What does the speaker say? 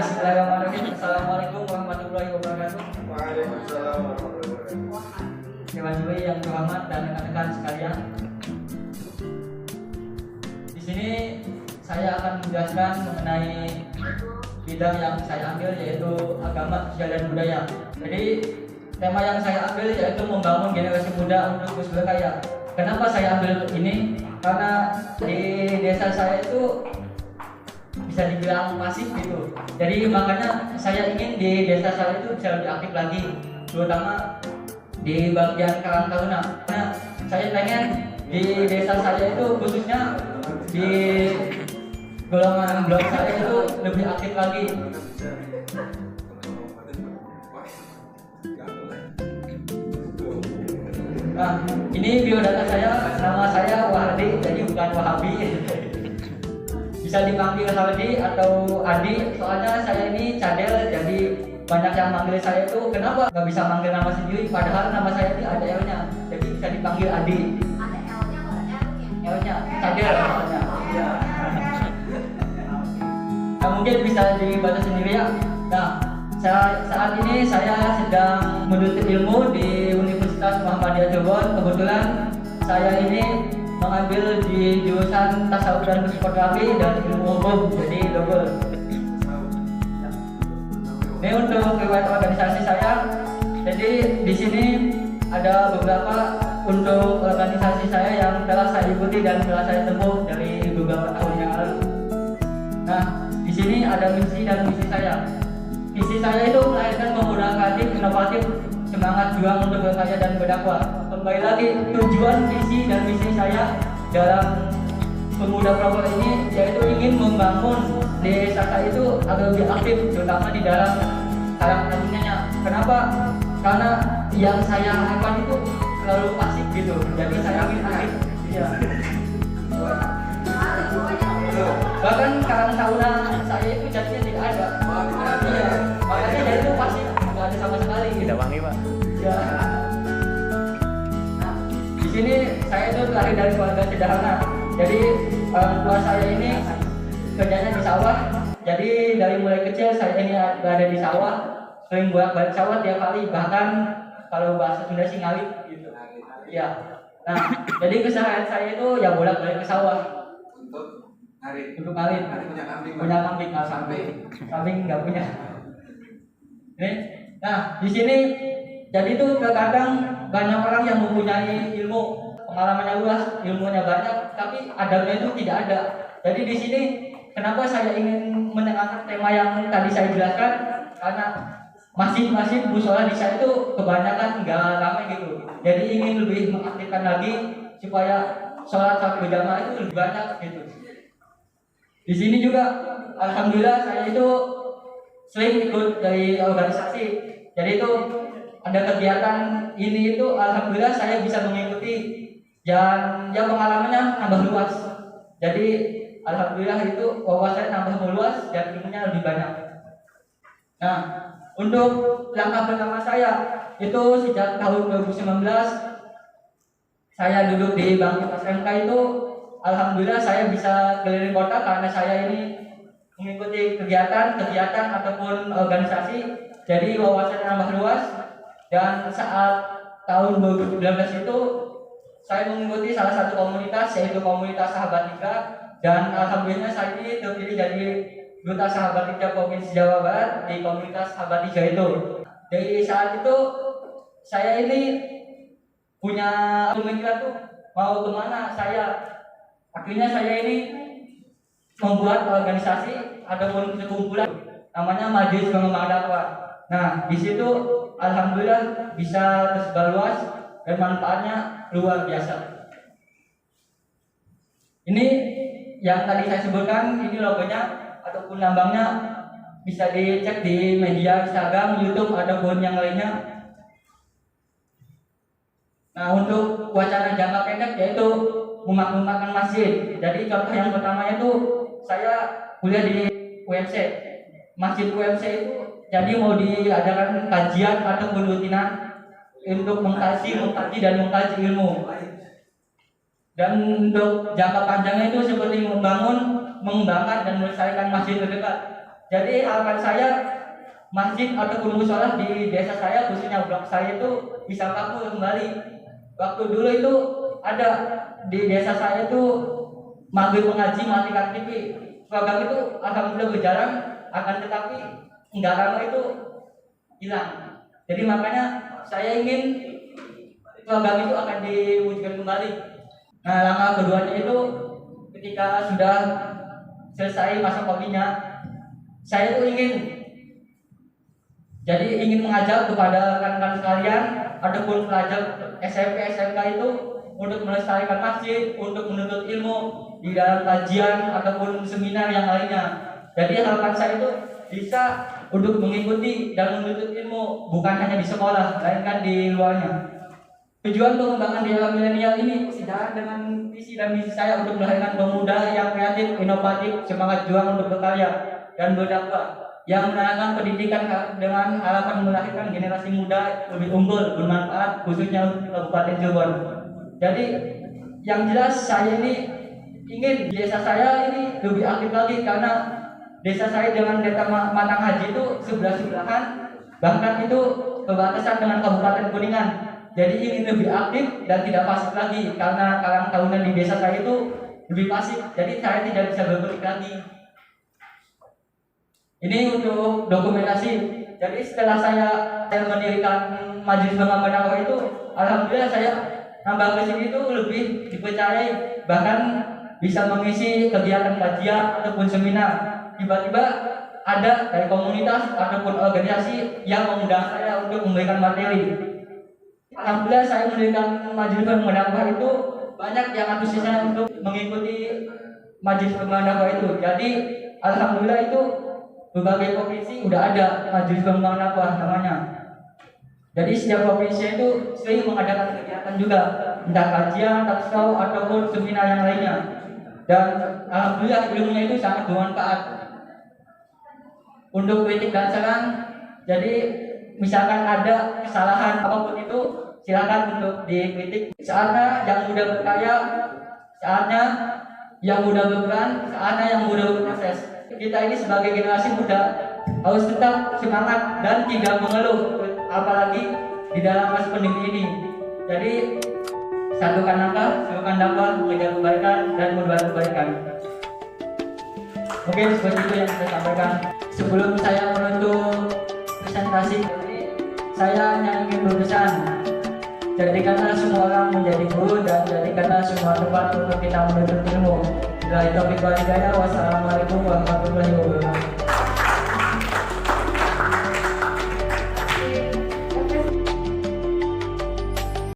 Bismillahirrahmanirrahim. Assalamualaikum warahmatullahi wabarakatuh. Waalaikumsalam warahmatullahi wabarakatuh. Dewan Juri yang terhormat dan rekan-rekan sekalian. Di sini saya akan menjelaskan mengenai bidang yang saya ambil, yaitu agama, sosial dan budaya. Jadi tema yang saya ambil yaitu membangun generasi muda untuk terus berkarya. Kenapa saya ambil ini? Karena di desa saya itu bisa dibilang masif gitu. Jadi makanya saya ingin di desa saya itu bisa lebih aktif lagi, terutama di bagian Karang Taruna. Nah, saya pengen di desa saya itu khususnya di golongan blok saya itu lebih aktif lagi. Nah, ini biodata saya, nama saya Wahardi, jadi bukan Wahabi. Bisa dipanggil Hardi atau Adi, soalnya saya ini cadel, jadi banyak yang manggil saya itu kenapa nggak bisa manggil nama sendiri, padahal nama saya ini ada L-nya, jadi bisa dipanggil Adi. Ada L-nya atau ada R-nya? L-nya, cadel soalnya. Ya. Nah, mungkin bisa dibaca sendiri ya. Nah, saat ini saya sedang menuntut ilmu di Universitas Muhammadiyah Cirebon. Kebetulan saya ini mengambil di jurusan tasawuf dan psikografi dan ilmu hukum, jadi double. Ini untuk riwayat organisasi saya. Jadi di sini ada beberapa untuk organisasi saya yang telah saya ikuti dan telah saya tempuh dari beberapa tahun yang lalu. Nah, di sini ada misi dan misi saya. Misi saya itu melahirkan pemuda kreatif, inovatif, semangat juang untuk berkarya dan berdakwah. Kembali lagi, tujuan visi dan misi saya dalam pemuda Proper ini yaitu ingin membangun desa saya itu agar lebih aktif, terutama di dalam karakternya. Kenapa? Karena yang saya harapkan itu selalu pasif gitu, jadi saya ingin aktif. Ya. Bahkan Karang Taruna saya itu jadinya tidak ada. Iya, makanya dari itu pasif, nggak ada sama sekali. Tidak wangi, Pak. Ya. Nah, di sini saya itu lahir dari keluarga sederhana. Jadi orang tua saya ini kerjanya di sawah. Jadi dari mulai kecil saya ini berada di sawah, sering bolak-balik sawah tiap hari, bahkan kalau bahasa Sunda sih ngawit gitu. Iya. Nah, jadi keseharian saya itu ya bolak-balik ke sawah. Untuk ngawit. Punya kambing, nggak kambing nggak punya. Nih, nah di sini jadi tuh terkadang banyak orang yang mempunyai ilmu, pengalamannya luas, ilmunya banyak, tapi adabnya itu tidak ada. Jadi di sini kenapa saya ingin mendengarkan tema yang tadi saya jelaskan, karena masing-masing musola di saya itu kebanyakan nggak ramai gitu. Jadi ingin lebih mengaktifkan lagi supaya sholat berjamaah itu lebih banyak gitu. Di sini juga alhamdulillah saya itu sering ikut dari organisasi. Jadi itu ada kegiatan ini itu alhamdulillah saya bisa mengikuti dan ya pengalamannya tambah luas. Jadi alhamdulillah itu wawasannya tambah luas dan ilmunya lebih banyak. Nah, untuk langkah pertama saya itu sejak tahun 2019 saya duduk di bangku SMK itu alhamdulillah saya bisa keliling kota karena saya ini mengikuti kegiatan ataupun organisasi, jadi wawasannya tambah luas. Dan saat tahun 2019 itu saya mengikuti salah satu komunitas, yaitu komunitas Sahabat Tiga, dan alhamdulillah saya ini terpilih jadi duta Sahabat Tiga Provinsi Jawa Barat di komunitas Sahabat Tiga itu. Dari saat itu saya ini punya pemikiran tuh mau kemana saya. Akhirnya saya ini membuat organisasi ataupun sekumpulan namanya Majelis Pengembang Dakwah. Nah, di situ alhamdulillah bisa tersebar luas dan manfaatnya luar biasa. Ini yang tadi saya sebutkan, ini logonya ataupun lambangnya bisa dicek di media Instagram, YouTube ataupun yang lainnya. Nah, untuk wacana jangka pendek yaitu memakmurkan masjid. Jadi contoh yang pertama itu saya kuliah di UMC. Masjid UMC itu jadi mau diadakan kajian atau rutinan untuk mengkaji dan mengkaji ilmu. Dan untuk jangka panjangnya itu seperti mengembangkan dan melestarikan masjid terdekat. Jadi harapan saya masjid ataupun mushola di desa saya, khususnya blok saya itu bisa laku kembali. Waktu dulu itu ada di desa saya itu maghrib mengaji matikan TV. Program itu alhamdulillah berjalan, akan tetapi nggak lama itu hilang. Jadi makanya saya ingin program itu akan diwujudkan kembali. Nah, langkah keduanya itu ketika sudah selesai masa kopinya, saya itu ingin mengajak kepada rekan-rekan sekalian ataupun pelajar SMP SMK itu untuk melestarikan masjid, untuk menuntut ilmu di dalam kajian ataupun seminar yang lainnya. Jadi harapan saya itu bisa untuk mengikuti dan menuntut ilmu bukan hanya di sekolah, melainkan di luarnya. Tujuan pengembangan di era milenial ini sejalan dengan visi dan misi saya untuk melahirkan pemuda yang kreatif, inovatif, semangat juang untuk berkarya dan berdakwah, yang menanamkan pendidikan dengan harapan melahirkan generasi muda lebih unggul, bermanfaat, khususnya untuk Kabupaten Cirebon. Jadi yang jelas saya ini ingin desa saya ini lebih aktif lagi, karena desa saya dengan desa Matang Haji itu sebelah-sebelahan, bahkan itu berbatasan dengan Kabupaten Kuningan. Jadi ingin lebih aktif dan tidak pasif lagi, karena karang tahunan di desa saya itu lebih pasif, jadi saya tidak bisa berkutik lagi. Ini untuk dokumentasi. Jadi setelah saya mendirikan Majelis Pengembangan Dakwah itu, alhamdulillah saya nambah ke sini itu lebih dipercayai, bahkan bisa mengisi kegiatan kajian ataupun seminar. Tiba-tiba ada dari komunitas ataupun organisasi yang mengundang saya untuk memberikan materi. Alhamdulillah saya mendirikan Majelis Pengembangan Dakwah itu banyak yang antusias untuk mengikuti Majelis Pengembangan Dakwah itu. Jadi alhamdulillah itu berbagai provinsi udah ada Majelis Pengembangan Dakwah namanya. Jadi setiap provinsi itu sering mengadakan kegiatan juga, entah kajian, talkshow ataupun seminar yang lainnya. Dan alhamdulillah ilmunya itu sangat bermanfaat. Untuk kritik dan saran, jadi misalkan ada kesalahan apapun itu, silakan untuk dikritik. Saatnya yang muda berkarya, saatnya yang muda berperan, saatnya yang muda berproses. Kita ini sebagai generasi muda harus tetap semangat dan tidak mengeluh, apalagi di dalam masa pandemi ini. Jadi satukan langkah, satukan dakwah, mengejar kebaikan dan membuat kebaikan. Mungkin seperti itu yang saya sampaikan. Sebelum saya menutup presentasi, saya hanya ingin berpesan, jadikanlah semua orang menjadi guru dan jadikanlah semua tempat untuk kita menuntut ilmu. Bila itu wassalamualaikum warahmatullahi wabarakatuh.